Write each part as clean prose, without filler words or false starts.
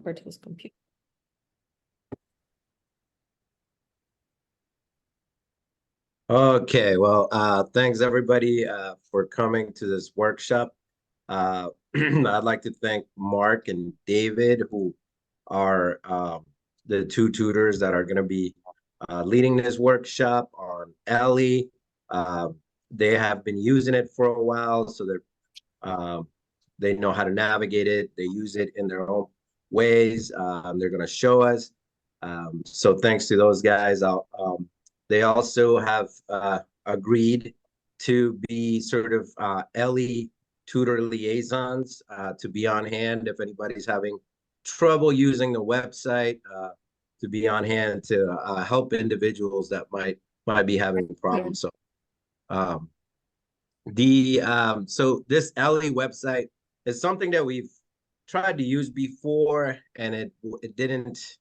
over to his computer. Okay, well, thanks everybody for coming to this workshop. I'd like to thank Mark and David, who are the two tutors that are going to be leading this workshop on Ellii. They have been using it for a while, so they know how to navigate it. They use it in their own ways. They're going to show us. So thanks to those guys. They also have agreed to be sort of Ellii tutor liaisons to be on hand if anybody's having trouble using the website, to be on hand to help individuals that might be having problems. So so this Ellii website is something that we've tried to use before, and it didn't.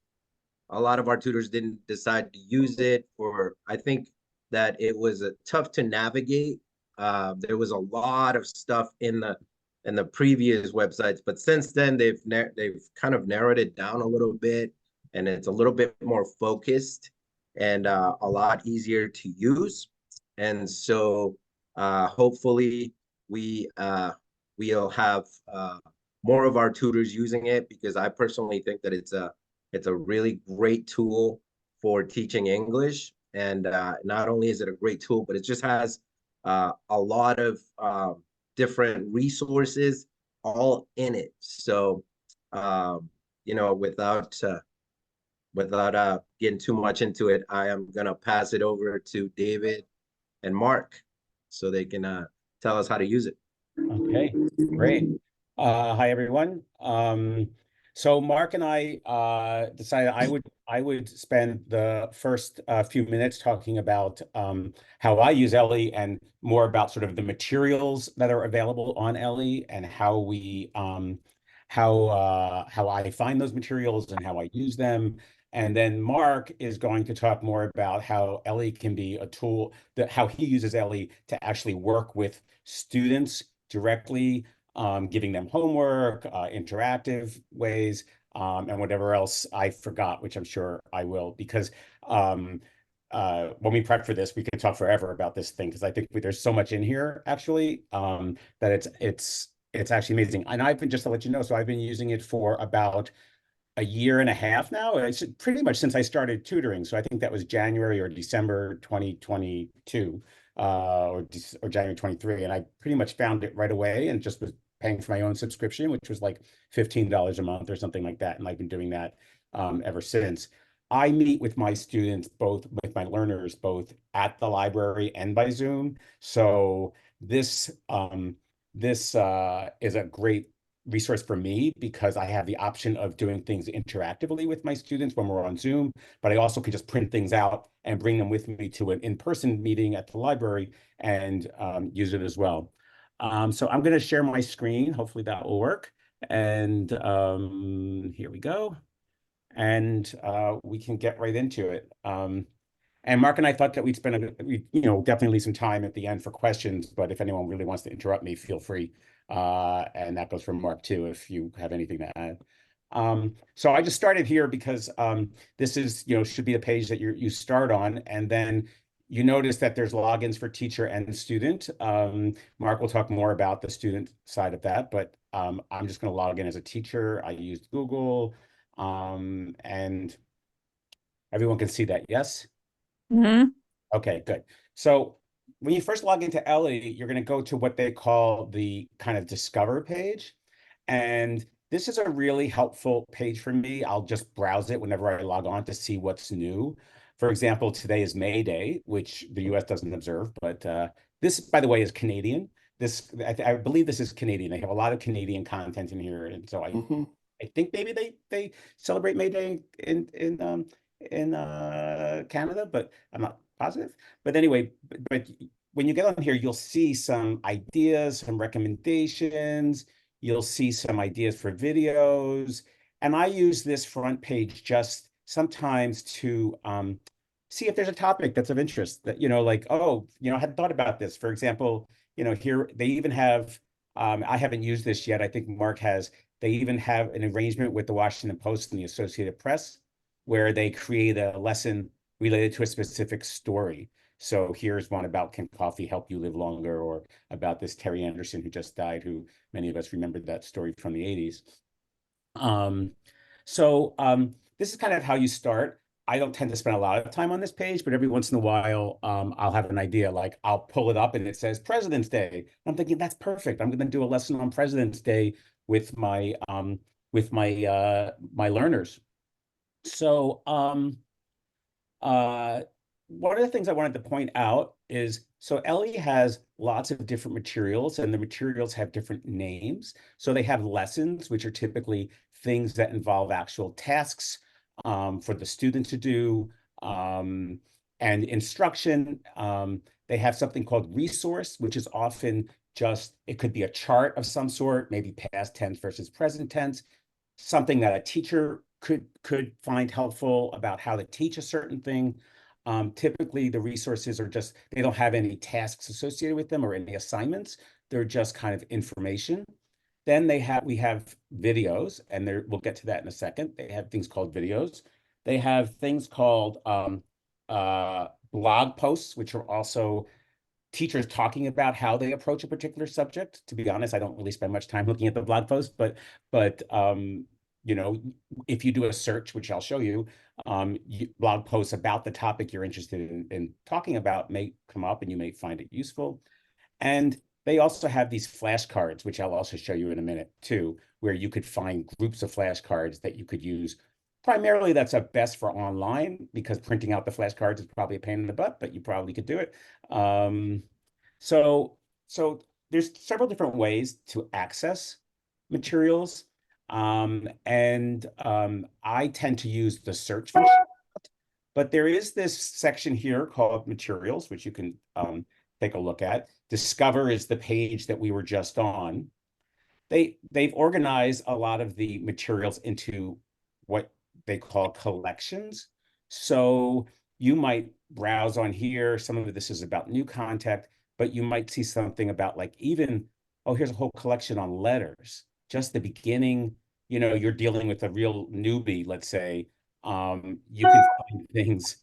A lot of our tutors didn't decide to use it, or I think that it was tough to navigate. There was a lot of stuff in the previous websites, but since then they've kind of narrowed it down a little bit, and it's a little bit more focused and a lot easier to use. And so hopefully we'll have more of our tutors using it, because I personally think that it's a really great tool for teaching English. And not only is it a great tool, but it just has a lot of different resources all in it. So, without getting too much into it, I am going to pass it over to David and Mark so they can tell us how to use it. Okay, great. Hi, everyone. So Mark and I decided I would spend the first few minutes talking about how I use Ellii, and more about sort of the materials that are available on Ellii, and how I find those materials and how I use them. And then Mark is going to talk more about how Ellii can be a tool, how he uses Ellii to actually work with students directly, giving them homework, interactive ways, and whatever else I forgot, which I'm sure I will, because when we prep for this, we could talk forever about this thing, because I think there's so much in here actually, that it's actually amazing. And I've been, just to let you know, so I've been using it for about a year and a half now. It's pretty much since I started tutoring. So I think that was January or December 2022, or January 23. And I pretty much found it right away, and just was paying for my own subscription, which was like $15 a month or something like that. And I've been doing that ever since. I meet with my students, with my learners, both at the library and by Zoom. So this is a great resource for me, because I have the option of doing things interactively with my students when we're on Zoom, but I also can just print things out and bring them with me to an in-person meeting at the library and use it as well. So I'm going to share my screen. Hopefully that will work. And here we go. And we can get right into it. And Mark and I thought that we'd spend definitely leave some time at the end for questions, but if anyone really wants to interrupt me, feel free. And that goes for Mark too, if you have anything to add. So I just started here because this is, should be a page that you start on, and then you notice that there's logins for teacher and student. Mark will talk more about the student side of that, but I'm just going to log in as a teacher. I used Google, and everyone can see that, yes? Mm-hmm. Okay, good. So when you first log into Ellii, you're going to go to what they call the kind of discover page. And this is a really helpful page for me. I'll just browse it whenever I log on to see what's new. For example, today is May Day, which the US doesn't observe, but this, by the way, is Canadian. I believe this is Canadian. They have a lot of Canadian content in here. And so I think maybe they celebrate May Day in Canada, but I'm not positive. But anyway, but when you get on here, you'll see some ideas, some recommendations. You'll see some ideas for videos. And I use this front page just sometimes to see if there's a topic that's of interest, that, like, oh, I hadn't thought about this. For example, here they even have, I haven't used this yet. I think Mark has. They even have an arrangement with the Washington Post and the Associated Press where they create a lesson related to a specific story. So here's one about Can Coffee Help You Live Longer, or about this Terry Anderson who just died, who many of us remembered that story from the 80s. This is kind of how you start. I don't tend to spend a lot of time on this page, but every once in a while, I'll have an idea, like I'll pull it up and it says President's Day. I'm thinking that's perfect. I'm going to do a lesson on President's Day with my my learners. So one of the things I wanted to point out is, so Ellii has lots of different materials, and the materials have different names. So they have lessons, which are typically things that involve actual tasks for the student to do, and instruction. They have something called resource, which is often just, it could be a chart of some sort, maybe past tense versus present tense, something that a teacher could find helpful about how to teach a certain thing. Typically, the resources are just, they don't have any tasks associated with them or any assignments. They're just kind of information. Then we have videos, and we'll get to that in a second. They have things called videos. They have things called blog posts, which are also teachers talking about how they approach a particular subject. To be honest, I don't really spend much time looking at the blog post, but you know, if you do a search, which I'll show you, blog posts about the topic you're interested in talking about may come up, and you may find it useful. And they also have these flashcards, which I'll also show you in a minute too, where you could find groups of flashcards that you could use. Primarily, that's best for online, because printing out the flashcards is probably a pain in the butt, but you probably could do it. So there's several different ways to access materials. I tend to use the search function, but there is this section here called materials, which you can take a look at. Discover is the page that we were just on. They've organized a lot of the materials into what they call collections. So you might browse on here. Some of this is about new content, but you might see something about, like, even, oh, here's a whole collection on letters. Just the beginning, you know, you're dealing with a real newbie, let's say. You can find things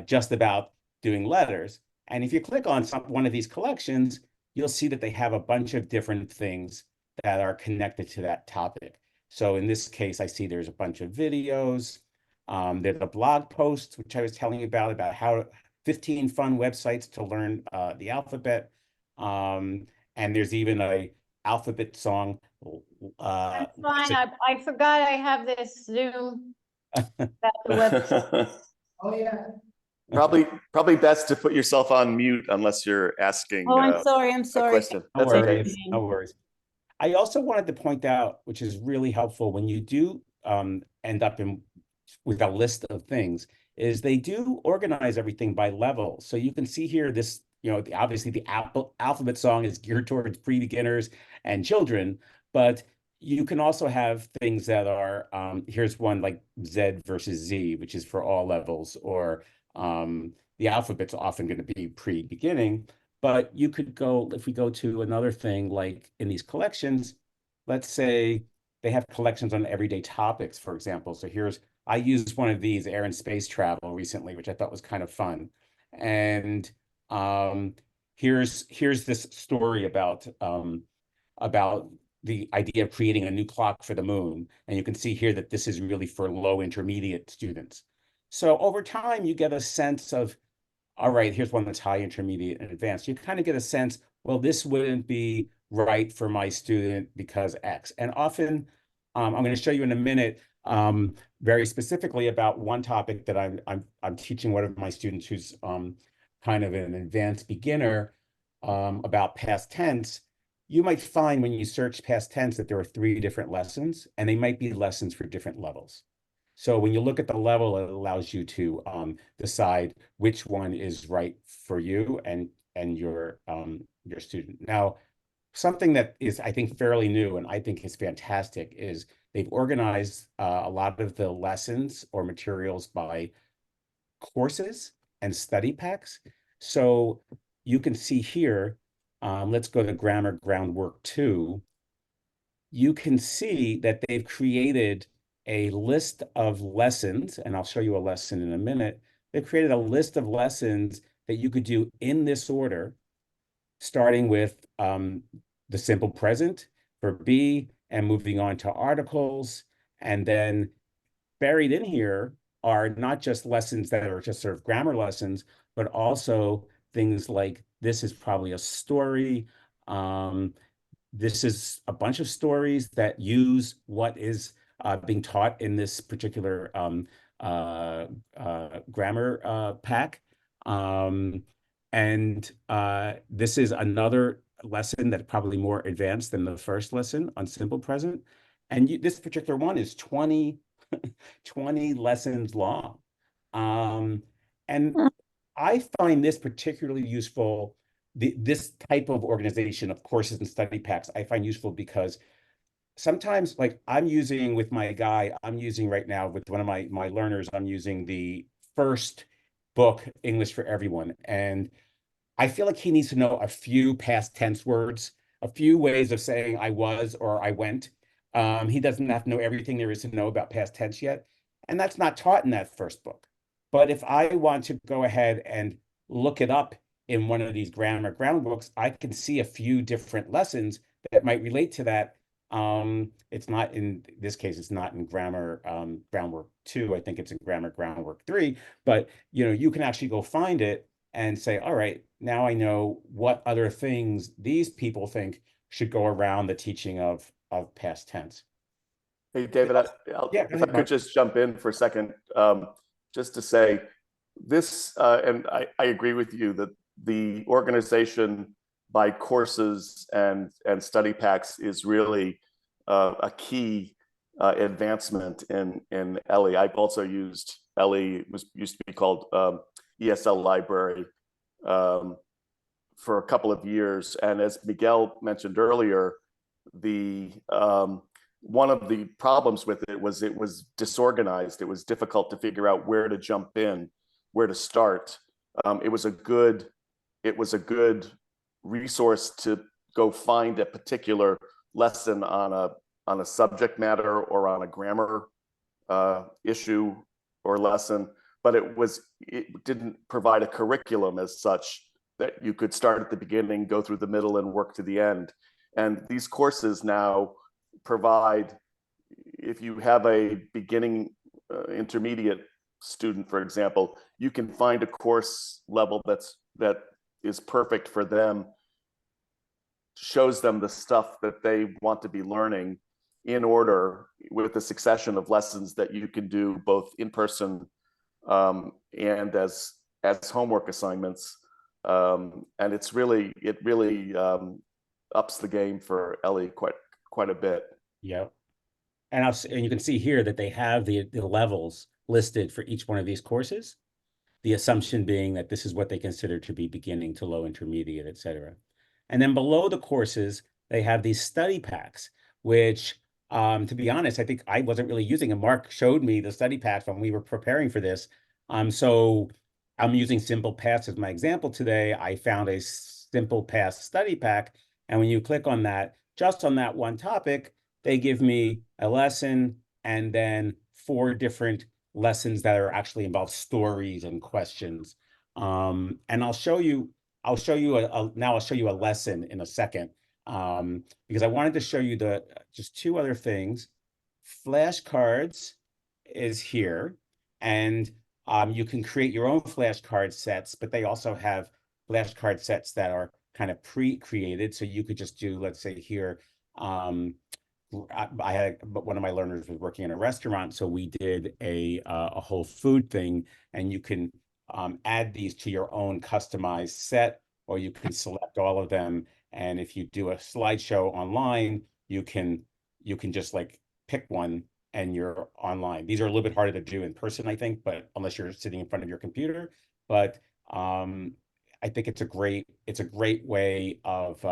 just about doing letters. And if you click on one of these collections, you'll see that they have a bunch of different things that are connected to that topic. So in this case, I see there's a bunch of videos. There's a blog post, which I was telling you about how 15 fun websites to learn the alphabet. And there's even a alphabet song. That's fine. I forgot I have this Zoom about the website. Oh, yeah. Probably best to put yourself on mute unless you're asking Oh, I'm sorry. a question. No That's worries. okay. No worries. I also wanted to point out, which is really helpful when you do end up with a list of things, is they do organize everything by level. So you can see here this, you know, obviously the alphabet song is geared towards pre-beginners and children, but you can also have things that are, here's one like Z versus Z, which is for all levels, or the alphabet's often going to be pre-beginning. But you could go, if we go to another thing, like in these collections, let's say they have collections on everyday topics, for example. So I used one of these, air and space travel, recently, which I thought was kind of fun. And here's this story about the idea of creating a new clock for the moon. And you can see here that this is really for low intermediate students. So over time, you get a sense of, all right, here's one that's high, intermediate, and advanced. You kind of get a sense, well, this wouldn't be right for my student because X. And often, I'm going to show you in a minute, very specifically about one topic that I'm teaching one of my students who's kind of an advanced beginner about past tense. You might find when you search past tense that there are 3 different lessons, and they might be lessons for different levels. So when you look at the level, it allows you to decide which one is right for you and your student. Now, something that is, I think, fairly new and I think is fantastic is they've organized a lot of the lessons or materials by courses and study packs. So you can see here, let's go to Grammar Groundwork 2. you can see that they've created a list of lessons, and I'll show you a lesson in a minute. They've created a list of lessons that you could do in this order, starting with the simple present for B and moving on to articles. And then buried in here are not just lessons that are just sort of grammar lessons, but also things like this is probably a story. This is a bunch of stories that use what is being taught in this particular grammar pack. And this is another lesson that's probably more advanced than the first lesson on simple present. And this particular one is 20 lessons long. And I find this particularly useful. This type of organization of courses and study packs I find useful because sometimes, like I'm using with my guy, I'm using right now with one of my learners, I'm using the first book, English for Everyone. And I feel like he needs to know a few past tense words, a few ways of saying I was or I went. He doesn't have to know everything there is to know about past tense yet. And that's not taught in that first book. But if I want to go ahead and look it up in one of these grammar ground books, I can see a few different lessons that might relate to that. It's not in this case, it's not in grammar groundwork 2. I think it's in grammar groundwork 3. But you can actually go find it and say, all right, now I know what other things these people think should go around the teaching of past tense. Hey, David, Yeah, if I could just jump in for a second, just to say this, and I agree with you that the organization by courses and study packs is really a key advancement in Ellii. I've also used Ellii. It used to be called ESL Library for a couple of years. And as Miguel mentioned earlier, the one of the problems with it was disorganized. It was difficult to figure out where to jump in, where to start. It was a good resource to go find a particular lesson on a subject matter or on a grammar issue or lesson, but it didn't provide a curriculum as such that you could start at the beginning, go through the middle, and work to the end. And these courses now provide, if you have a beginning intermediate student, for example, you can find a course level that is perfect for them, shows them the stuff that they want to be learning in order with a succession of lessons that you can do both in person and as homework assignments. And it really ups the game for Ellii quite a bit. Yeah. And you can see here that they have the levels listed for each one of these courses, the assumption being that this is what they consider to be beginning to low intermediate, et cetera. And then below the courses, they have these study packs, which, to be honest, I think I wasn't really using them. Mark showed me the study packs when we were preparing for this. So I'm using Simple Past as my example today. I found a Simple Past study pack. And when you click on that, just on that one topic, they give me a lesson and then 4 different lessons that are actually involve stories and questions. And I'll show you now I'll show you a lesson in a second, because I wanted to show you just 2 other things. Flashcards is here, and you can create your own flashcard sets, but they also have flashcard sets that are kind of pre-created. So you could just do, let's say here, I had one of my learners was working in a restaurant, so we did a whole food thing, and you can add these to your own customized set, or you can select all of them. And if you do a slideshow online, you can just like pick one and you're online. These are a little bit harder to do in person, I think, but unless you're sitting in front of your computer. But I think it's a great way of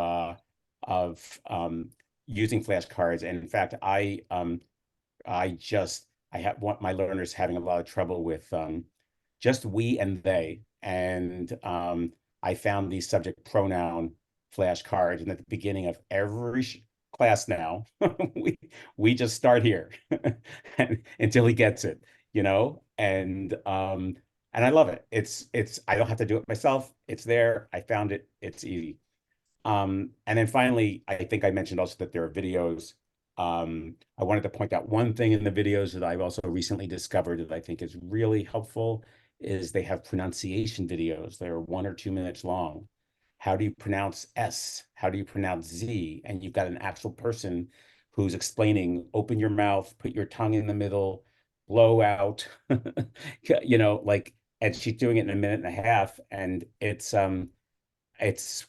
using flashcards. And in fact, I have my learners having a lot of trouble with just we and they. And I found these subject pronoun flashcards, and at the beginning of every class now. We just start here until he gets it, you know, and I love it. It's I don't have to do it myself. It's there. I found it. It's easy. And then finally, I think I mentioned also that there are videos. I wanted to point out one thing in the videos that I've also recently discovered that I think is really helpful is they have pronunciation videos. They're 1 or 2 minutes long. How do you pronounce S? How do you pronounce Z? And you've got an actual person who's explaining, open your mouth, put your tongue in the middle, blow out, you know, like, and she's doing it in a minute and a half. And it's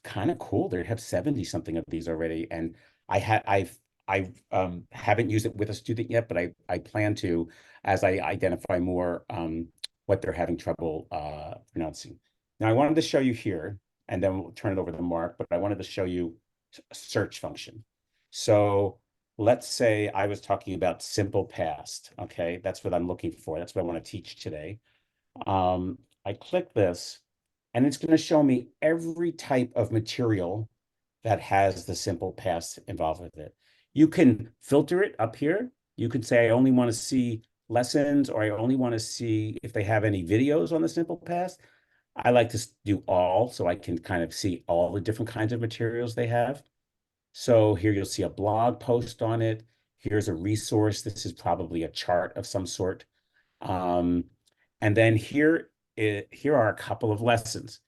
kind of cool. They have 70 something of these already. And I haven't used it with a student yet, but I plan to as I identify more what they're having trouble pronouncing. Now I wanted to show you here, and then we'll turn it over to Mark, but I wanted to show you a search function. So let's say I was talking about simple past. Okay, that's what I'm looking for. That's what I want to teach today. I click this, and it's going to show me every type of material that has the simple past involved with it. You can filter it up here. You can say, I only want to see lessons, or I only want to see if they have any videos on the simple past. I like to do all, so I can kind of see all the different kinds of materials they have. So here you'll see a blog post on it. Here's a resource. This is probably a chart of some sort. And then here are a couple of lessons.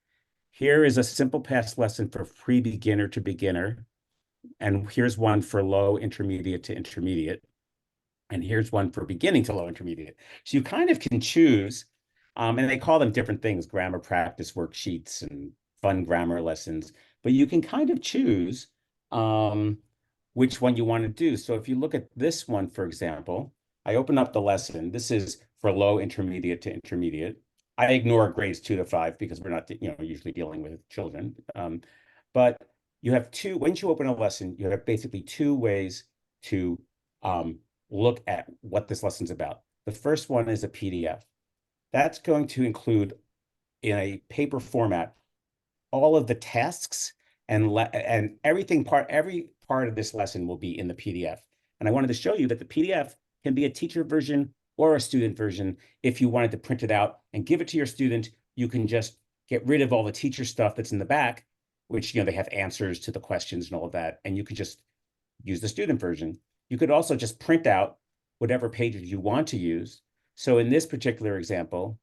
Here is a simple past lesson for pre-beginner to beginner. And here's one for low, intermediate to intermediate. And here's one for beginning to low intermediate. So you kind of can choose, and they call them different things, grammar practice worksheets and fun grammar lessons, but you can kind of choose which one you want to do. So if you look at this one, for example, I open up the lesson. This is for low, intermediate to intermediate. I ignore grades 2 to 5 because we're not, usually dealing with children. But you have once you open a lesson, you have basically 2 ways to look at what this lesson's about. The first one is a PDF. That's going to include in a paper format all of the tasks and every part of this lesson will be in the PDF. And I wanted to show you that the PDF can be a teacher version or a student version. If you wanted to print it out and give it to your student, you can just get rid of all the teacher stuff that's in the back, which, they have answers to the questions and all of that. And you could just use the student version. You could also just print out whatever pages you want to use. So in this particular example,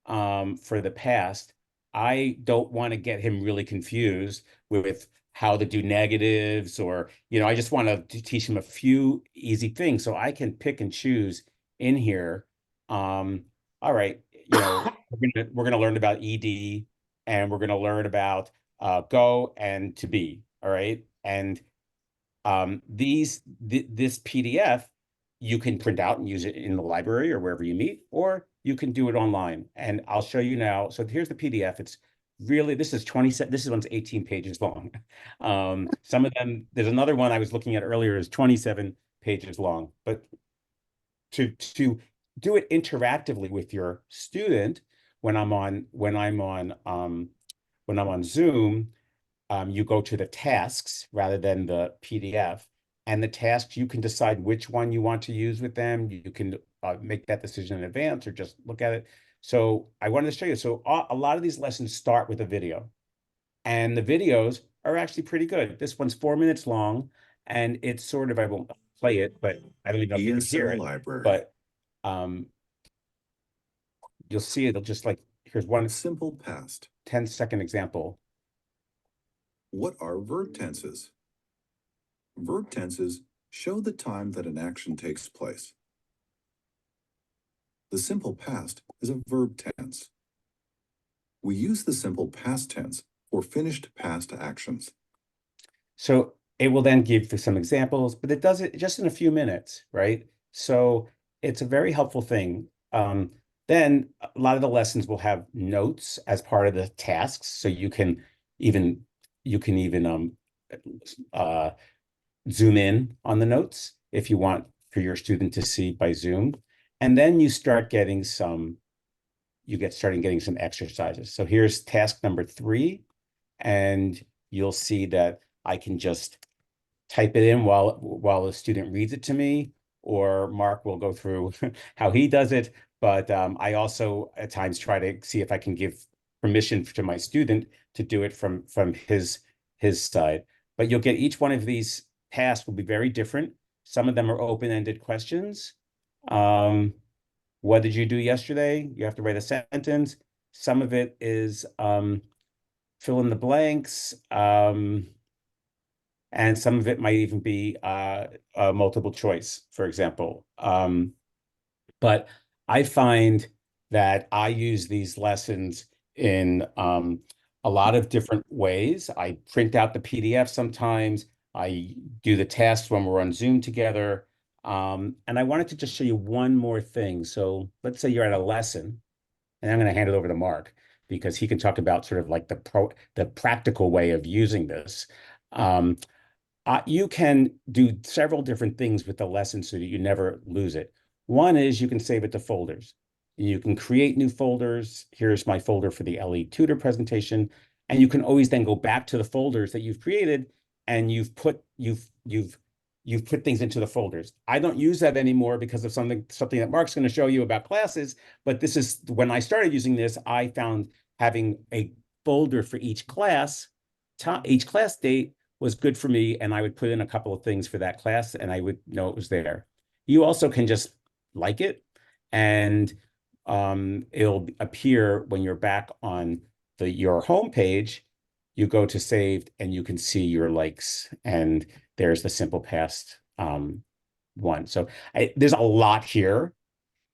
for the past, I don't want to get him really confused with how to do negatives, or, I just want to teach him a few easy things. So I can pick and choose in here. All right, we're gonna learn about ED, and we're gonna learn about go and to be. All right, and this PDF you can print out and use it in the library or wherever you meet, or you can do it online. And I'll show you now. So here's the PDF. It's really, this one's 18 pages long. Some of them, there's another one I was looking at earlier is 27 pages long. But to do it interactively with your student, when I'm on Zoom, you go to the tasks rather than the PDF. And the tasks, you can decide which one you want to use with them. You can make that decision in advance or just look at it. So I wanted to show you. So a lot of these lessons start with a video. And the videos are actually pretty good. This one's 4 minutes long. And it's sort of, I won't play it, but I don't even know if you can hear it. Library. But you'll see it'll just like, here's one Simple past. 10-second example. What are verb tenses? Verb tenses show the time that an action takes place. The simple past is a verb tense. We use the simple past tense for finished past actions. So it will then give some examples, but it does it just in a few minutes, right? So it's a very helpful thing. Then a lot of the lessons will have notes as part of the tasks. So you can even zoom in on the notes if you want for your student to see by Zoom. And then you start getting some exercises. So here's task number 3, and you'll see that I can just type it in while the student reads it to me, or Mark will go through how he does it. But I also at times try to see if I can give permission to my student to do it from his side. But you'll get each one of these tasks will be very different. Some of them are open-ended questions. What did you do yesterday? You have to write a sentence. Some of it is fill in the blanks. And some of it might even be multiple choice, for example. But I find that I use these lessons in a lot of different ways. I print out the PDF sometimes. I do the tasks when we're on Zoom together. And I wanted to just show you one more thing. So let's say you're at a lesson, and I'm going to hand it over to Mark because he can talk about sort of like the practical way of using this. You can do several different things with the lesson so that you never lose it. One is you can save it to folders. You can create new folders. Here's my folder for the Ellii tutor presentation. And you can always then go back to the folders that you've created and you've put things into the folders. I don't use that anymore because of something that Mark's going to show you about classes. But this is when I started using this, I found having a folder for each class date was good for me, and I would put in a couple of things for that class and I would know it was there. You also can just like it, and it'll appear when you're back on your home page. You go to saved and you can see your likes, and there's the simple past one. So there's a lot here,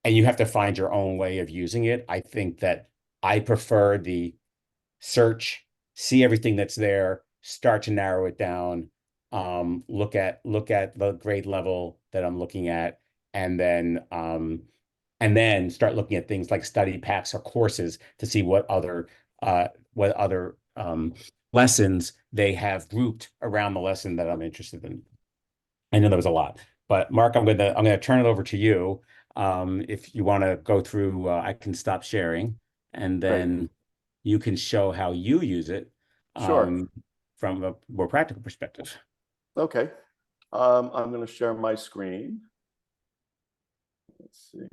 and you have to find your own way of using it. I think that I prefer the search, see everything that's there, start to narrow it down, look at the grade level that I'm looking at, and then start looking at things like study packs or courses to see what other lessons they have grouped around the lesson that I'm interested in. I know there was a lot, but Mark, I'm gonna turn it over to you. If you want to go through, I can stop sharing, and then you can show how you use it. Sure. From a more practical perspective. Okay. I'm going to share my screen. Let's see.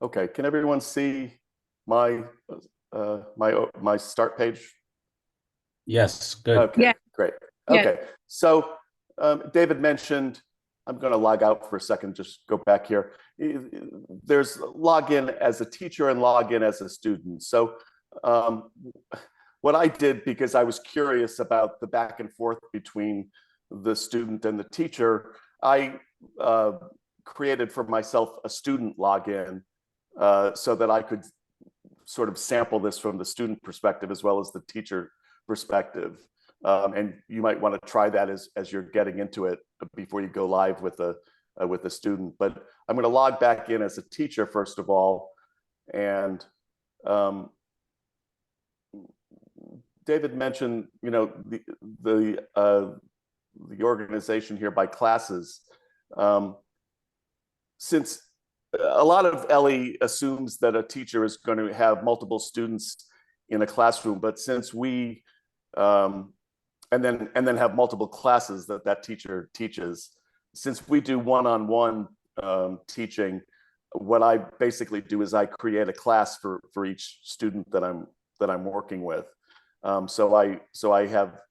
Okay, can everyone see my my start page? Yes, good. Okay, Yeah. great. Yeah. Okay, so David mentioned, I'm going to log out for a second, just go back here. There's login as a teacher and login as a student. So what I did, because I was curious about the back and forth between the student and the teacher, I created for myself a student login so that I could sort of sample this from the student perspective as well as the teacher perspective. And you might want to try that as you're getting into it before you go live with a student. But I'm going to log back in as a teacher first of all, and David mentioned, you know, the organization here by classes. Since a lot of Ellii assumes that a teacher is going to have multiple students in a classroom, but since we and then have multiple classes that teacher teaches, since we do one-on-one teaching, what I basically do is I create a class for each student that I'm working with. So I have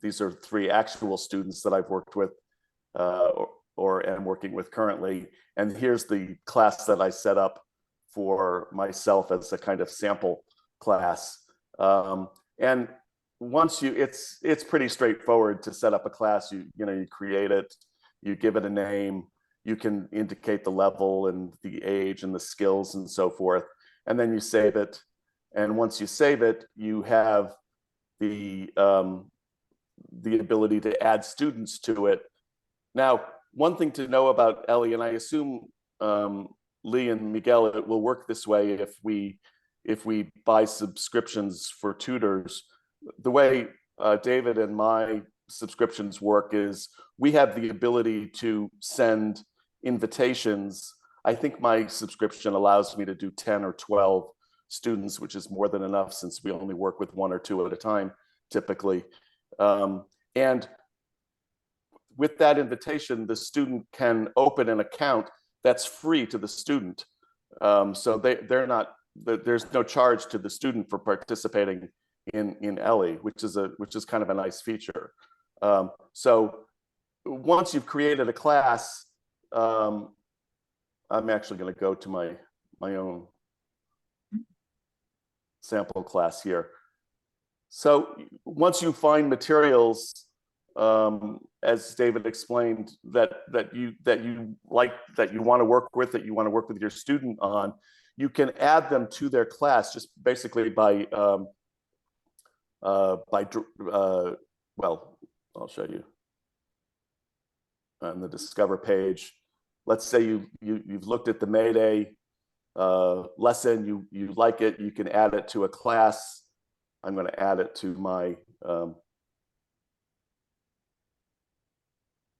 these are 3 actual students that I've worked with or am working with currently, and here's the class that I set up for myself as a kind of sample class. And once it's pretty straightforward to set up a class. You create it, you give it a name, you can indicate the level and the age and the skills and so forth, and then you save it. And once you save it, you have the ability to add students to it. Now, one thing to know about Ellii, and I assume Lee and Miguel, it will work this way if we buy subscriptions for tutors. The way David and my subscriptions work is we have the ability to send invitations, I think my subscription allows me to do 10 or 12 students, which is more than enough since we only work with 1 or 2 at a time typically. And with that invitation, the student can open an account that's free to the student. So they're not, there's no charge to the student for participating in Ellii, which is kind of a nice feature. So once you've created a class, I'm actually going to go to my own sample class here. So once you find materials, as David explained, that you want to work with, that you want to work with your student on, you can add them to their class just basically by well, I'll show you on the Discover page. Let's say you've looked at the May Day lesson, you like it, you can add it to a class. I'm going to add it to my,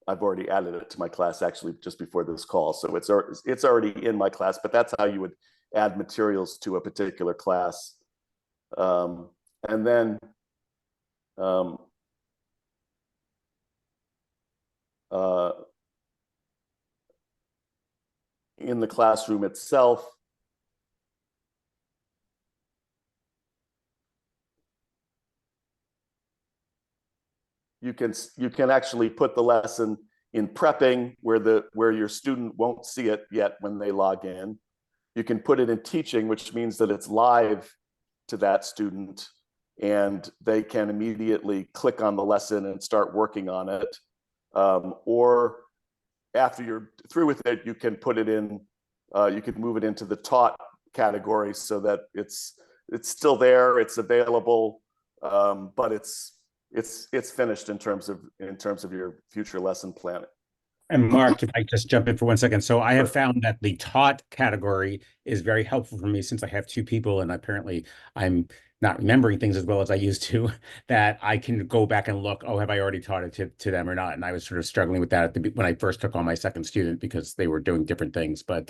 I've already added it to my class actually just before this call. So it's already in my class, but that's how you would add materials to a particular class. And then in the classroom itself, you can actually put the lesson in prepping where your student won't see it yet when they log in. You can put it in teaching, which means that it's live to that student and they can immediately click on the lesson and start working on it. Or after you're through with it, you can put it in, you can move it into the taught category so that it's still there, it's available, but it's finished in terms of your future lesson planning. And Mark, if I just jump in for 1 second. So I have found that the taught category is very helpful for me since I have 2 people and apparently I'm not remembering things as well as I used to, that I can go back and look, oh, have I already taught it to them or not? And I was sort of struggling with that when I first took on my second student because they were doing different things. But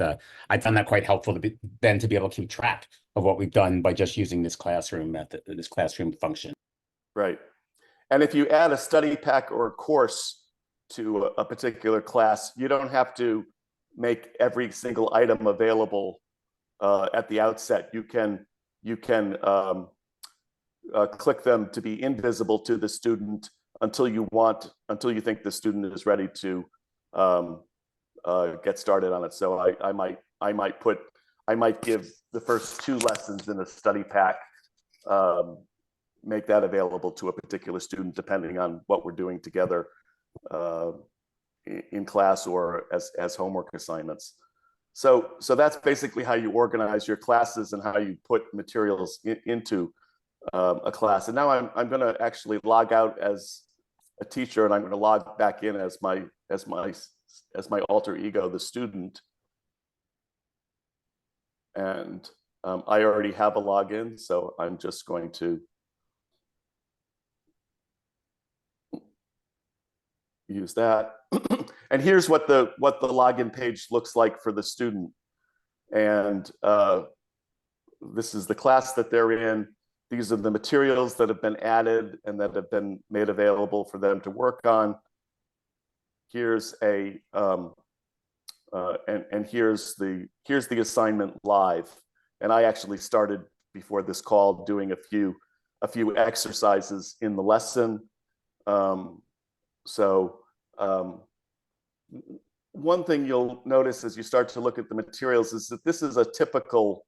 I found that quite helpful to be able to keep track of what we've done by just using this classroom method, this classroom function. Right. And if you add a study pack or a course to a particular class, you don't have to make every single item available at the outset. You can click them to be invisible to the student until you think the student is ready to get started on it. So I might give the first 2 lessons in a study pack, make that available to a particular student depending on what we're doing together in class or as homework assignments. So that's basically how you organize your classes and how you put materials into a class. And now I'm going to actually log out as a teacher, and I'm going to log back in as my alter ego, the student. And I already have a login, so I'm just going to use that. And here's what the login page looks like for the student. And this is the class that they're in. These are the materials that have been added and that have been made available for them to work on. Here's a and here's the assignment live. And I actually started before this call doing a few exercises in the lesson. One thing you'll notice as you start to look at the materials is that this is a typical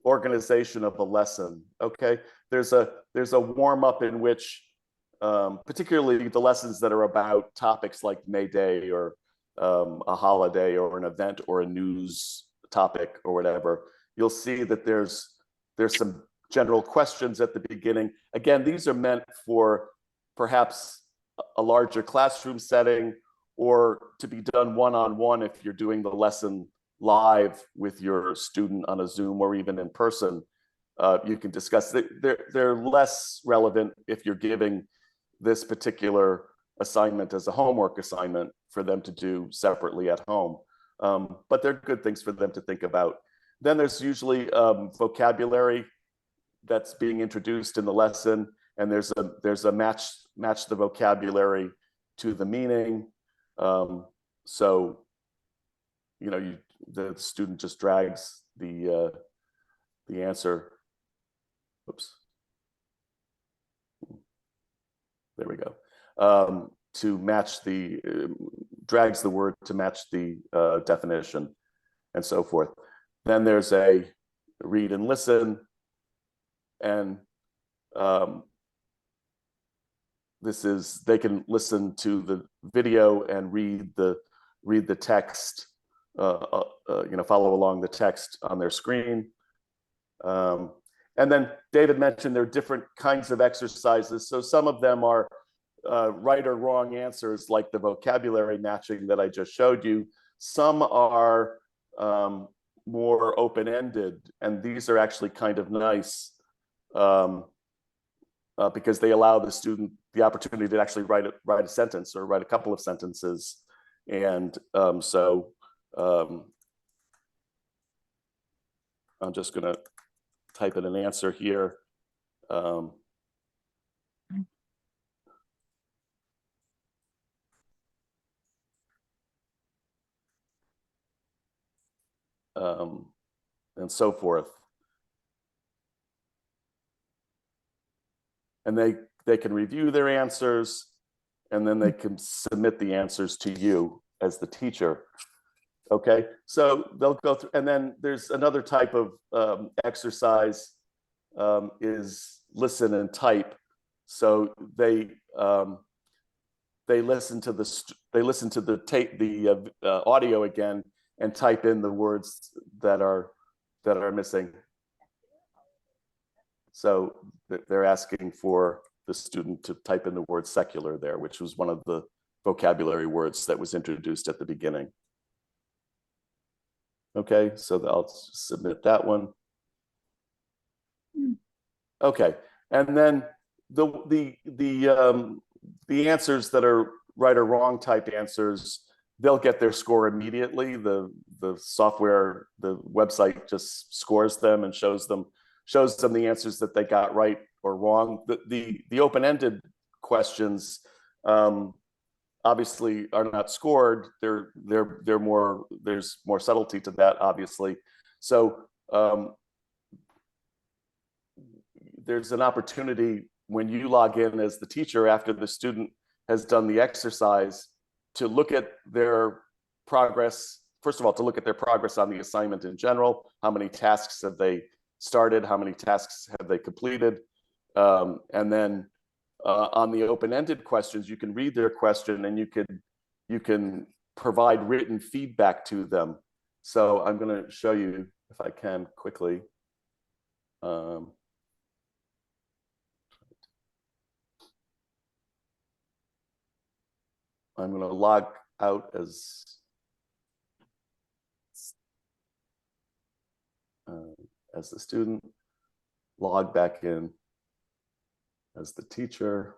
organization of a lesson. Okay, there's a warm up in which, particularly the lessons that are about topics like May Day or a holiday or an event or a news topic or whatever, you'll see that there's some general questions at the beginning. Again, these are meant for perhaps a larger classroom setting or to be done one-on-one if you're doing the lesson live with your student on a Zoom or even in person. You can discuss it. They're less relevant if you're giving this particular assignment as a homework assignment for them to do separately at home. But they're good things for them to think about. Then there's usually vocabulary that's being introduced in the lesson, and there's a match the vocabulary to the meaning. So, you know, the student just drags the answer. Oops. There we go. To match the drags the word to match the definition, and so forth. Then there's a read and listen, and they can listen to the video and read the text, you know, follow along the text on their screen. And then David mentioned there are different kinds of exercises. So some of them are right or wrong answers, like the vocabulary matching that I just showed you. Some are more open-ended, and these are actually kind of nice because they allow the student the opportunity to actually write a sentence or write a couple of sentences. And so I'm just going to type in an answer here. And so forth. And they can review their answers, and then they can submit the answers to you as the teacher. Okay, so they'll go through, and then there's another type of exercise is listen and type. So they listen to the tape, the audio again, and type in the words that are missing. So they're asking for the student to type in the word secular there, which was one of the vocabulary words that was introduced at the beginning. Okay, so I'll submit that one. Okay, and then the answers that are right or wrong type answers, they'll get their score immediately. The software, the website just scores them and shows them the answers that they got right or wrong. The open-ended questions obviously are not scored. They're more, there's more subtlety to that, obviously. So there's an opportunity when you log in as the teacher after the student has done the exercise to look at their progress. First of all, to look at their progress on the assignment in general. How many tasks have they started? How many tasks have they completed? And then on the open-ended questions, you can read their question and you can provide written feedback to them. So I'm going to show you, if I can, quickly. I'm going to log out as the student, log back in as the teacher.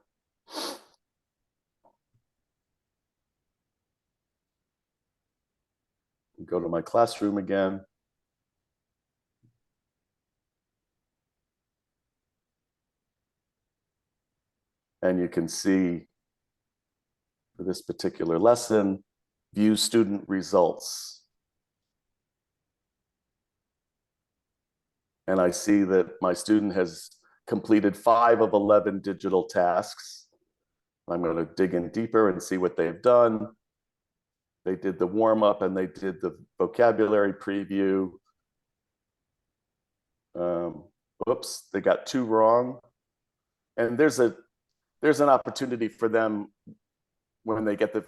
Go to my classroom again. And you can see for this particular lesson, view student results. And I see that my student has completed 5 of 11 digital tasks. I'm going to dig in deeper and see what they've done. They did the warm-up and they did the vocabulary preview. Oops, they got 2 wrong. And there's an opportunity for them when they get the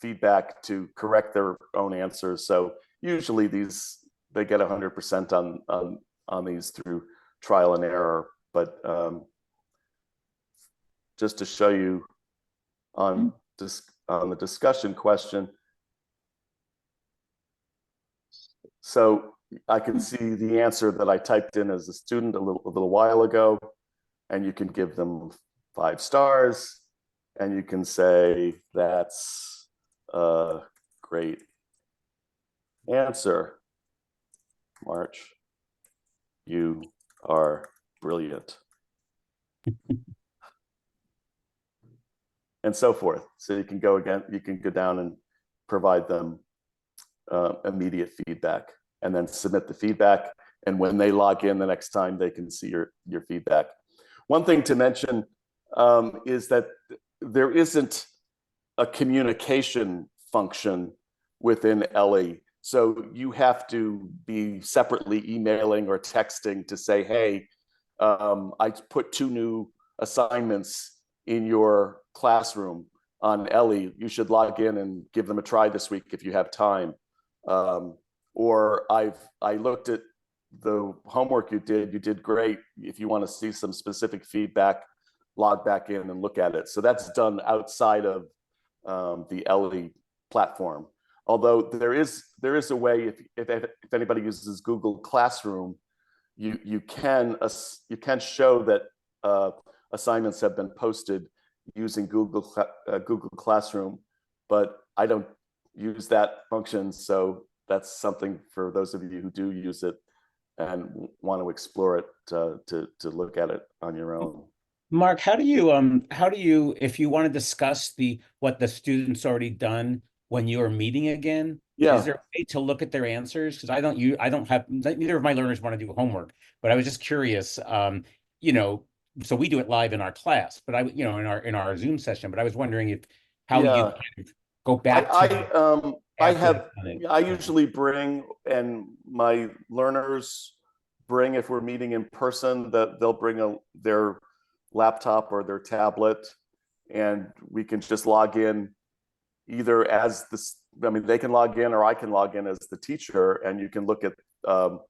feedback to correct their own answers. So usually they get 100% on these through trial and error. But just to show you on the discussion question, so I can see the answer that I typed in as a student a little while ago, and you can give them 5 stars, and you can say that's great. answer. March, you are brilliant. And so forth. So you can go down and provide them immediate feedback, and then submit the feedback. And when they log in the next time, they can see your feedback. One thing to mention is that there isn't a communication function within Ellii. So you have to be separately emailing or texting to say, hey, I put 2 new assignments in your classroom on Ellii. You should log in and give them a try this week if you have time. Or I looked at the homework you did great. If you want to see some specific feedback, log back in and look at it. So that's done outside of the Ellii platform. Although there is a way, if anybody uses Google Classroom, you can show that assignments have been posted using Google Classroom, but I don't use that function. So that's something for those of you who do use it and want to explore it to look at it on your own. Mark, how do you, if you want to discuss what the student's already done when you're meeting again, Yeah. is there a way to look at their answers? Because I don't have, neither of my learners want to do homework, but I was just curious, so we do it live in our class, but in our Zoom session, but I was wondering how you kind of go back to I usually bring, and my learners bring, if we're meeting in person, that they'll bring their laptop or their tablet, and we can just log in either as they can log in, or I can log in as the teacher, and you can look at you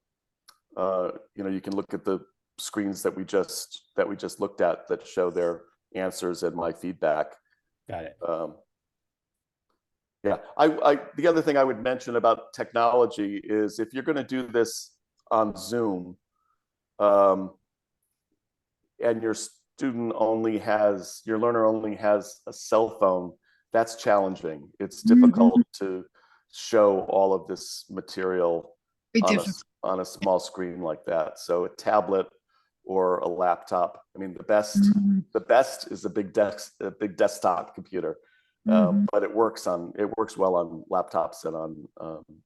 can look at the screens that we just looked at that show their answers and my feedback. Got it. Yeah, the other thing I would mention about technology is, if you're going to do this on Zoom, and your learner only has a cell phone, that's challenging. It's difficult to show all of this material on a small screen like that. So a tablet or a laptop. I mean, the best is a big desktop computer. But it works well on laptops and on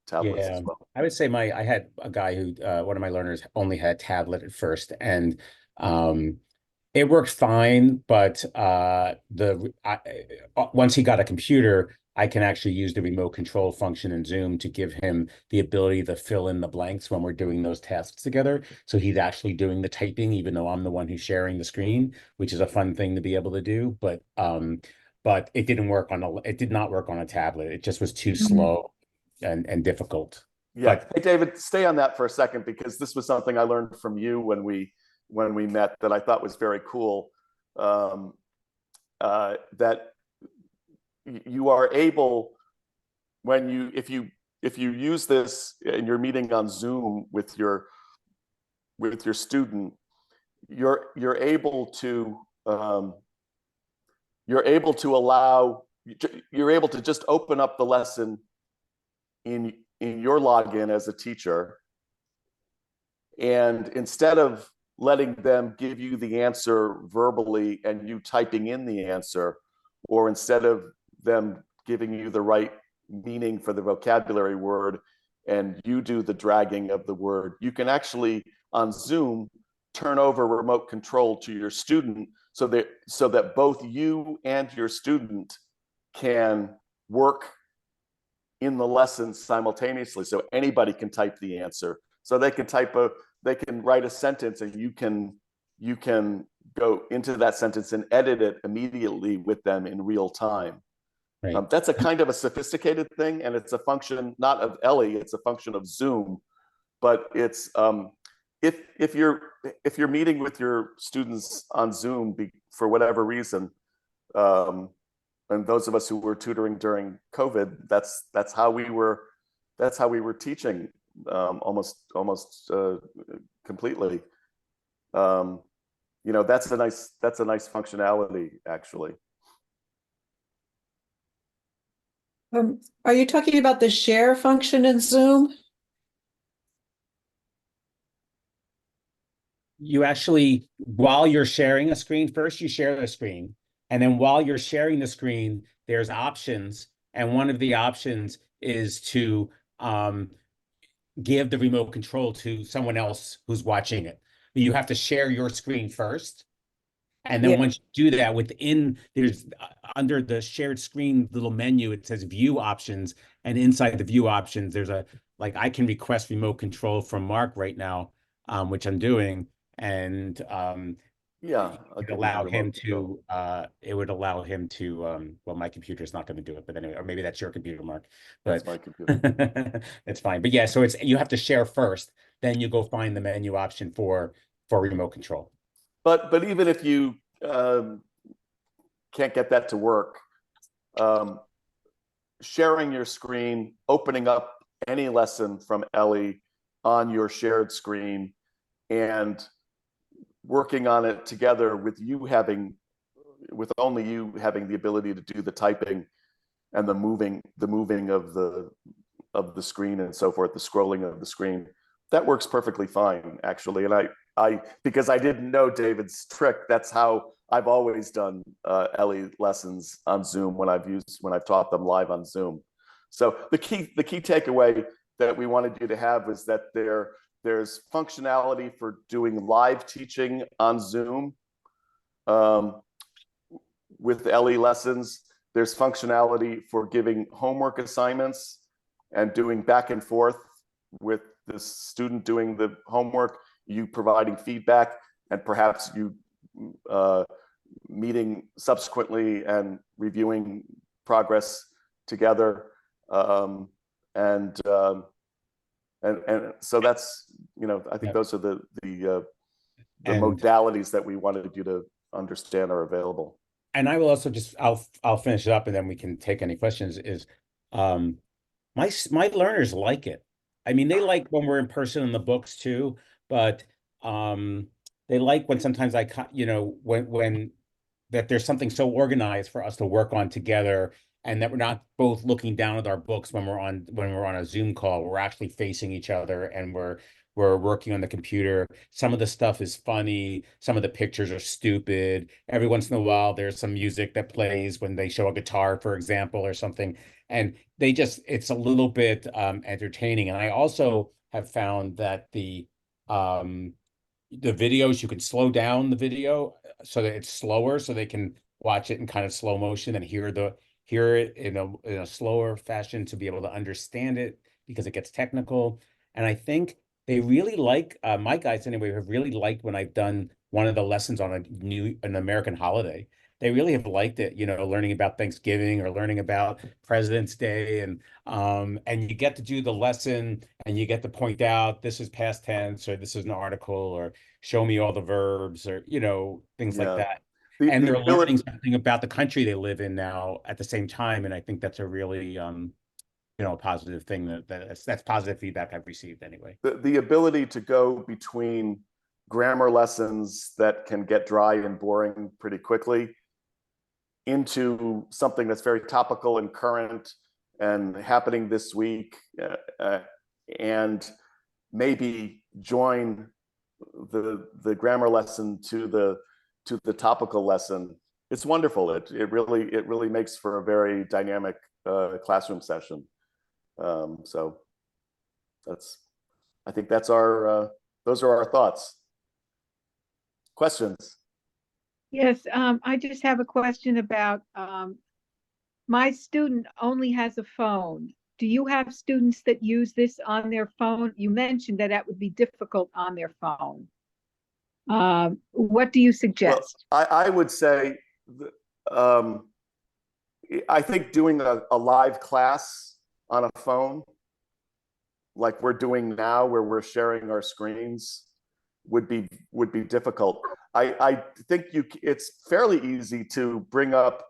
tablets as well. I would say I had a guy who one of my learners only had a tablet at first, and it worked fine, but once he got a computer, I can actually use the remote control function in Zoom to give him the ability to fill in the blanks when we're doing those tasks together. So he's actually doing the typing, even though I'm the one who's sharing the screen, which is a fun thing to be able to do. But it did not work on a tablet. It just was too slow and difficult. Yeah. Hey, David, stay on that for a second, because this was something I learned from you when we met that I thought was very cool. That you are able, if you use this and you're meeting on Zoom with your student, you're able to just open up the lesson in your login as a teacher, and instead of letting them give you the answer verbally and you typing in the answer, or instead of them giving you the right meaning for the vocabulary word and you do the dragging of the word, you can actually on Zoom turn over remote control to your student, so that both you and your student can work in the lesson simultaneously. So anybody can type the answer. So they can write a sentence, and you can go into that sentence and edit it immediately with them in real time. Right. That's a kind of a sophisticated thing, and it's a function not of Ellii, it's a function of Zoom. But it's if you're meeting with your students on Zoom for whatever reason, and those of us who were tutoring during COVID, that's how we were teaching almost completely. That's a nice functionality, actually. Are you talking about the share function in Zoom? You actually, while you're sharing a screen, first you share the screen. And then while you're sharing the screen, there's options. And one of the options is to give the remote control to someone else who's watching it. You have to share your screen first. And then Yeah. once you do that, there's under the shared screen little menu, it says view options. And inside the view options, there's I can request remote control from Mark right now, which I'm doing. And Yeah, I'll it give you allow the him remote control. to it would allow him to well, my computer's not going to do it, but anyway, or maybe that's your computer, Mark, but That's my computer. it's fine. But yeah, so it's you have to share first, then you go find the menu option for remote control. But even if you can't get that to work, sharing your screen, opening up any lesson from Ellii on your shared screen, and working on it together with only you having the ability to do the typing and the moving of the screen and so forth, the scrolling of the screen, that works perfectly fine, actually. And I because I didn't know David's trick, that's how I've always done Ellii lessons on Zoom when I've taught them live on Zoom. So the key takeaway that we wanted you to have was that there's functionality for doing live teaching on Zoom with Ellii lessons. There's functionality for giving homework assignments and doing back and forth with the student doing the homework, you providing feedback, and perhaps you meeting subsequently and reviewing progress together. And so that's, I think those are the modalities that we wanted you to understand are available. And I will also I'll finish it up and then we can take any questions. Is my learners like it. I mean, they like when we're in person in the books too, but they like when sometimes when that there's something so organized for us to work on together, and that we're not both looking down at our books when we're on a Zoom call. We're actually facing each other and we're working on the computer. Some of the stuff is funny. Some of the pictures are stupid. Every once in a while, there's some music that plays when they show a guitar, for example, or something. And it's a little bit entertaining. And I also have found that the videos, you can slow down the video so that it's slower, so they can watch it in kind of slow motion and hear it in a slower fashion to be able to understand it, because it gets technical. And I think they really like, my guys anyway, have really liked when I've done one of the lessons on an American holiday. They really have liked it, learning about Thanksgiving or learning about President's Day. And you get to do the lesson and you get to point out this is past tense, or this is an article, or show me all the verbs, or, things like that. And they're learning something about the country they live in now at the same time. And I think that's a really, a positive thing that's positive feedback I've received anyway. The ability to go between grammar lessons that can get dry and boring pretty quickly into something that's very topical and current and happening this week, and maybe join the grammar lesson to the topical lesson. It's wonderful. It really makes for a very dynamic classroom session. So I think those are our thoughts. Questions? Yes, I just have a question about my student only has a phone. Do you have students that use this on their phone? You mentioned that would be difficult on their phone. What do you suggest? Well, I would say, I think doing a live class on a phone, like we're doing now, where we're sharing our screens, would be difficult. I think it's fairly easy to bring up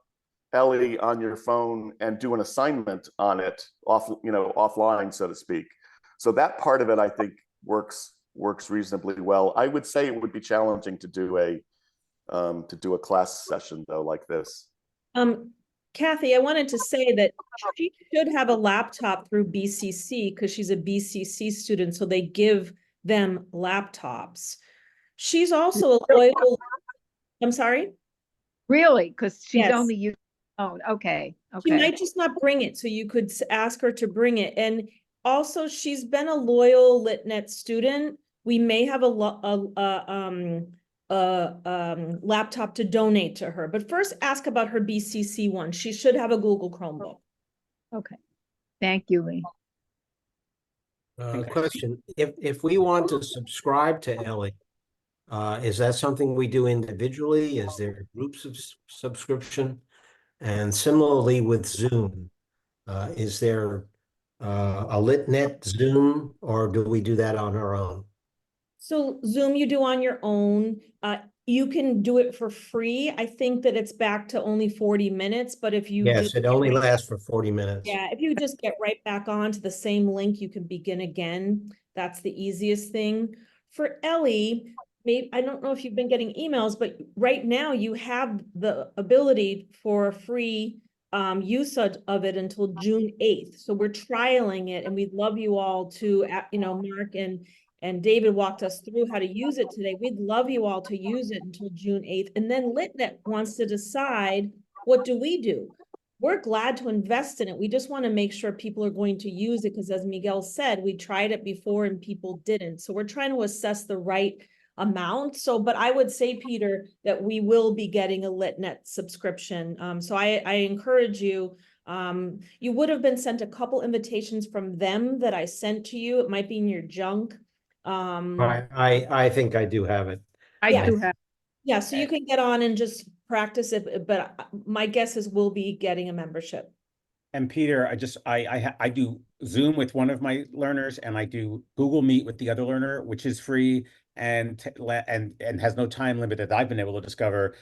Ellii on your phone and do an assignment on it offline, so to speak. So that part of it, I think, works reasonably well. I would say it would be challenging to do a class session though, like this. Kathy, I wanted to say that she should have a laptop through BCC because she's a BCC student, so they give them laptops. She's also a loyal, I'm sorry? Really? Because she's Yes. only using the phone. Okay, She okay. might just not bring it, so you could ask her to bring it. And also, she's been a loyal LitNet student. We may have a laptop to donate to her, but first ask about her BCC one. She should have a Google Chromebook. Okay. Thank you, Lee. Okay. Question, if we want to subscribe to Ellii, is that something we do individually? Is there groups of subscription? And similarly with Zoom, is there a LitNet Zoom, or do we do that on our own? So Zoom you do on your own. You can do it for free. I think that it's back to only 40 minutes, but if you Yes, just it only lasts for 40 minutes. yeah, if you just get right back onto the same link, you can begin again. That's the easiest thing. For Ellii, maybe I don't know if you've been getting emails, but right now you have the ability for free use of it until June 8th. So we're trialing it, and we'd love you all to, Mark and David walked us through how to use it today. We'd love you all to use it until June 8th. And then LitNet wants to decide, what do we do? We're glad to invest in it. We just want to make sure people are going to use it because, as Miguel said, we tried it before and people didn't. So we're trying to assess the right amount. So, but I would say, Peter, that we will be getting a LitNet subscription. So I encourage you. You would have been sent a couple invitations from them that I sent to you. It might be in your junk. I think I do have it. Yeah. do have. Yeah, so you can get on and just practice it, but my guess is we'll be getting a membership. And Peter, I do Zoom with one of my learners, and I do Google Meet with the other learner, which is free and has no time limit that I've been able to discover.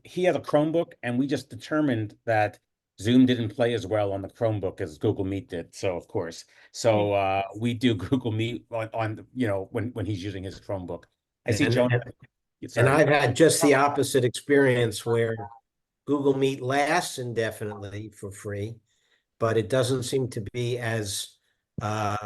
He has a Chromebook, and we just determined that Zoom didn't play as well on the Chromebook as Google Meet did. So of course, we do Google Meet on when he's using his Chromebook. I see Joan. And I've had just the opposite experience where Google Meet lasts indefinitely for free, but it doesn't seem to be as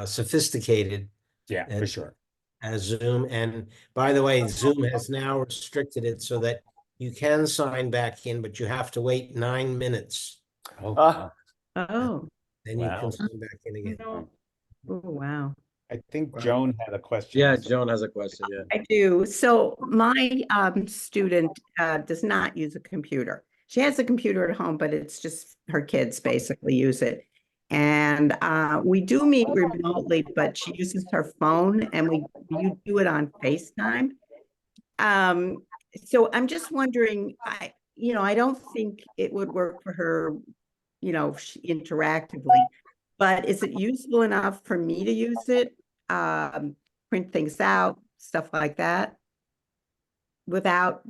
sophisticated. Yeah, for sure. As Zoom. And by the way, Zoom has now restricted it so that you can sign back in, but you have to wait 9 minutes. Oh, Oh, Then you Wow. can sign back in again. oh, wow. I think Joan had a question. Yeah, Joan has a question, yeah. I do. So my student does not use a computer. She has a computer at home, but it's just her kids basically use it. And we do meet remotely, but she uses her phone, and you do it on FaceTime. So I'm just wondering, I don't think it would work for her, interactively, but is it useful enough for me to use it? Print things out, stuff like that, without,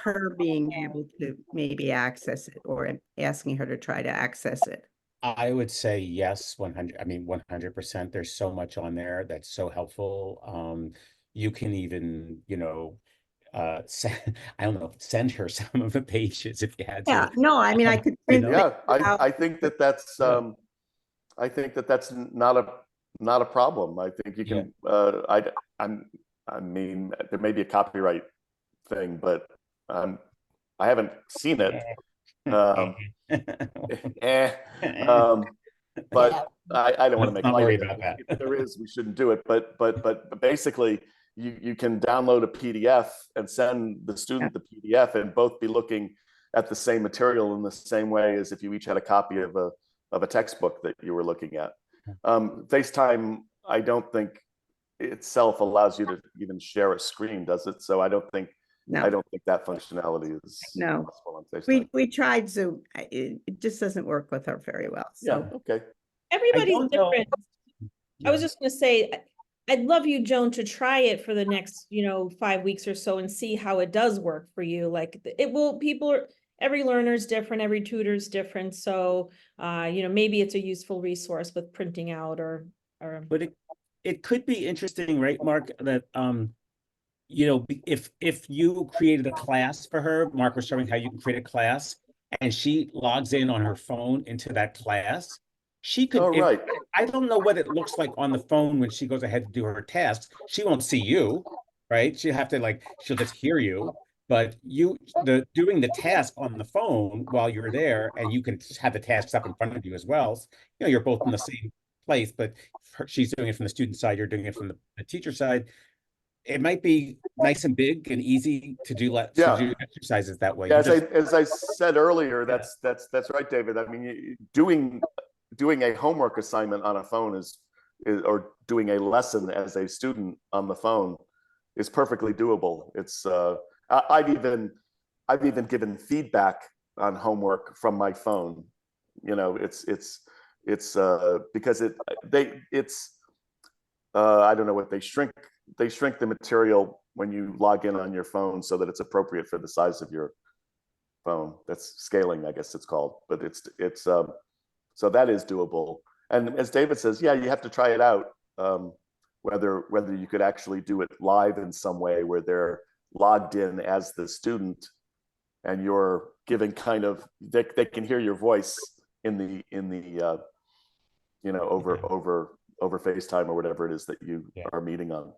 her being able to maybe access it or asking her to try to access it. I would say yes, 100. I mean, 100%. There's so much on there that's so helpful. You can even, send her some of the pages if you had to. Yeah, no, I mean, I could print know. things Yeah, out. I think that's not a problem. I think you can. I mean, there may be a copyright thing, but I haven't seen it. But I don't want to make Not light worry of it. about that. If there is, we shouldn't do it. But basically, you can download a PDF and send the student the PDF, and both be looking at the same material in the same way as if you each had a copy of a textbook that you were looking at. FaceTime, I don't think itself allows you to even share a screen, does it? So I don't think that functionality is possible on FaceTime. We tried Zoom. It just doesn't work with her very well. So. Yeah, okay. Everybody's don't know. different. I was just gonna say, I'd love you, Joan, to try it for the next, 5 weeks or so and see how it does work for you. Like every learner's different, every tutor's different. So, maybe it's a useful resource with printing out or. But it could be interesting, right, Mark, that, if you created a class for her, Mark was showing how you can create a class, and she logs in on her phone into that class, she could, Oh, right. I don't know what it looks like on the phone when she goes ahead to do her tasks. She won't see you, right? She'll have to like, she'll just hear you. But doing the task on the phone while you're there, and you can have the tasks up in front of you as well. You know, you're both in the same place, but she's doing it from the student side, you're doing it from the teacher side. It might be nice and big and easy to do exercises that way. Yeah, as I said earlier, that's right, David. I mean, doing a homework assignment on a phone is or doing a lesson as a student on the phone is perfectly doable. It's I've even given feedback on homework from my phone. You know, it's because I don't know what they shrink the material when you log in on your phone so that it's appropriate for the size of your phone. That's scaling, I guess it's called, but it's so that is doable. And as David says, yeah, you have to try it out, whether you could actually do it live in some way where they're logged in as the student and you're giving kind of, they can hear your voice in the you know, over FaceTime or whatever it is that you are meeting on.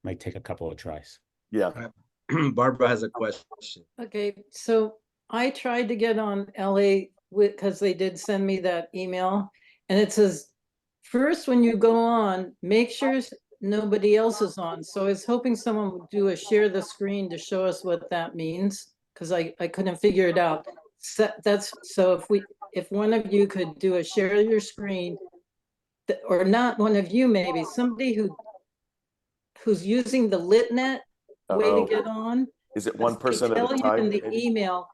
Might take a couple of tries. Yeah. Barbara has a question. Okay, so I tried to get on Ellii because they did send me that email, and it says, first, when you go on, make sure nobody else is on. So I was hoping someone would do a share the screen to show us what that means, because I couldn't figure it out. So if one of you could do a share your screen, or not one of you, maybe somebody who's using the LitNet way to get on. Is it one person at a time? In the email,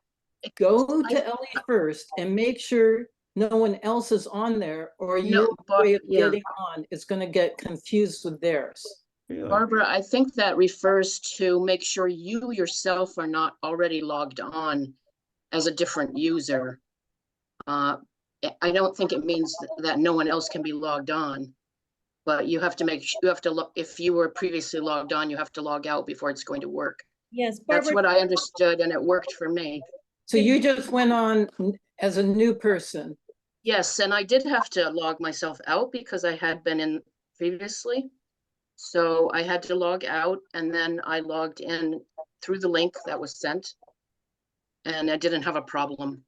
go to Ellii first and make sure no one else is on there, or your way of getting on is going to get confused with theirs. Barbara, I think that refers to make sure you yourself are not already logged on as a different user. I don't think it means that no one else can be logged on, but you have to look, if you were previously logged on, you have to log out before it's going to work. Yes, Barbara, that's what I understood, and it worked for me. So you just went on as a new person? Yes, and I did have to log myself out because I had been in previously. So I had to log out, and then I logged in through the link that was sent, and I didn't have a problem.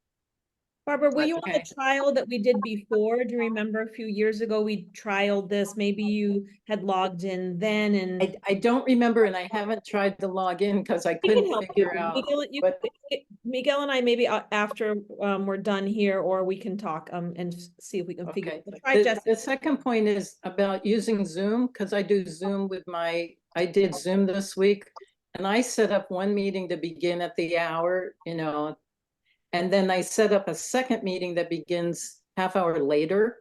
Barbara, were you on the trial that we did before? Do you remember a few years ago we trialed this? Maybe you had logged in then, and I don't remember, and I haven't tried to log in because I couldn't figure out. Miguel and I, maybe after we're done here, or we can talk and see if we can figure it. The second point is about using Zoom, because I do Zoom with I did Zoom this week, and I set up one meeting to begin at the hour, you know, and then I set up a second meeting that begins half hour later.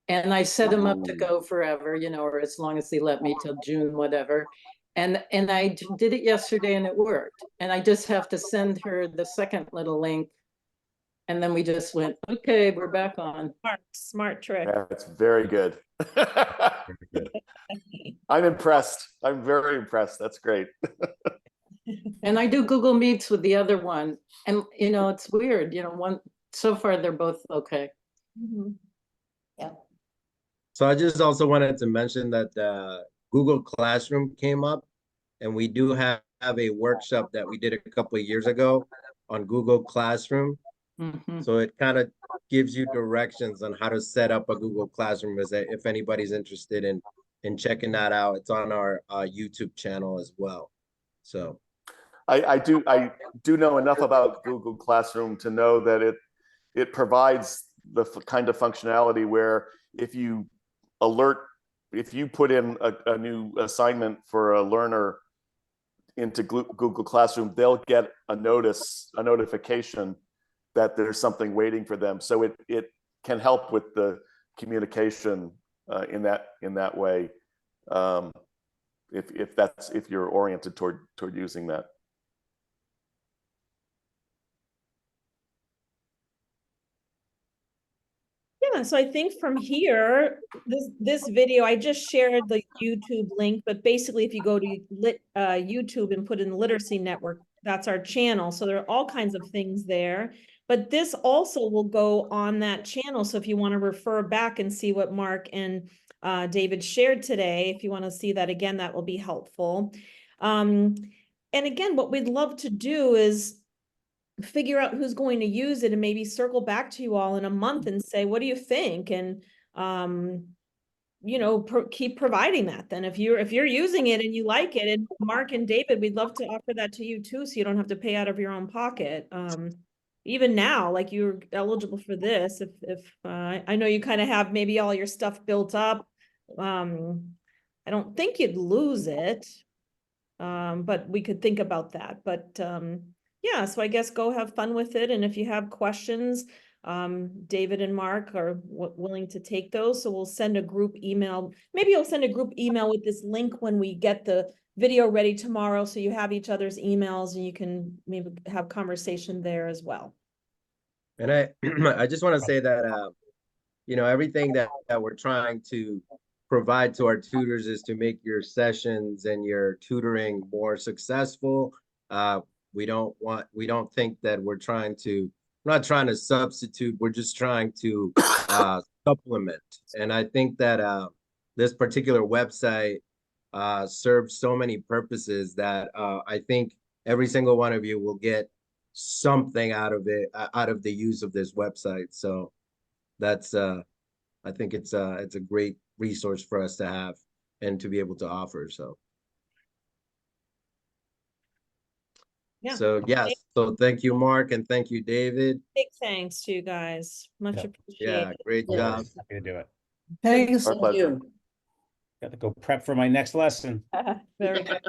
And I set them up to go forever, you know, or as long as they let me till June, whatever. And I did it yesterday and it worked. And I just have to send her the second little link. And then we just went, okay, we're back on. Smart trick. That's very good. I'm impressed. I'm very impressed. That's great. And I do Google Meets with the other one. And, you know, it's weird, you know, so far they're both okay. Mm-hmm. Yeah. So I just also wanted to mention that Google Classroom came up, and we do have a workshop that we did a couple of years ago on Google Classroom. Mm-hmm. So it kind of gives you directions on how to set up a Google Classroom, if anybody's interested in checking that out. It's on our YouTube channel as well. So I do know enough about Google Classroom to know that it provides the kind of functionality where if you put in a new assignment for a learner into Google Classroom, they'll get a notification that there's something waiting for them. So it can help with the communication in that way, if you're oriented toward using that. Yeah, so I think from here, this video, I just shared the YouTube link, but basically if you go to YouTube and put in Literacy Network, that's our channel. So there are all kinds of things there, but this also will go on that channel. So if you want to refer back and see what Mark and David shared today, if you want to see that again, that will be helpful. And again, what we'd love to do is figure out who's going to use it and maybe circle back to you all in a month and say, what do you think? And, you know, keep providing that. Then if you're using it and you like it, and Mark and David, we'd love to offer that to you too, so you don't have to pay out of your own pocket. Even now, like you're eligible for this, if I know you kind of have maybe all your stuff built up. I don't think you'd lose it. But we could think about that. But yeah, so I guess go have fun with it. And if you have questions, David and Mark are willing to take those. So we'll send a group email. Maybe I'll send a group email with this link when we get the video ready tomorrow. So you have each other's emails and you can maybe have conversation there as well. And I just want to say that, you know, everything that we're trying to provide to our tutors is to make your sessions and your tutoring more successful. We don't think that we're not trying to substitute, we're just trying to supplement. And I think that this particular website serves so many purposes that I think every single one of you will get something out of it, out of the use of this website. So that's I think it's a great resource for us to have and to be able to offer. So Yeah. so yes, so thank you, Mark, and thank you, David. Big thanks to you guys. Much Yeah. appreciated. Yeah, great job. Happy to do it. Thanks Our to pleasure. you. Got to go prep for my next lesson. Very good.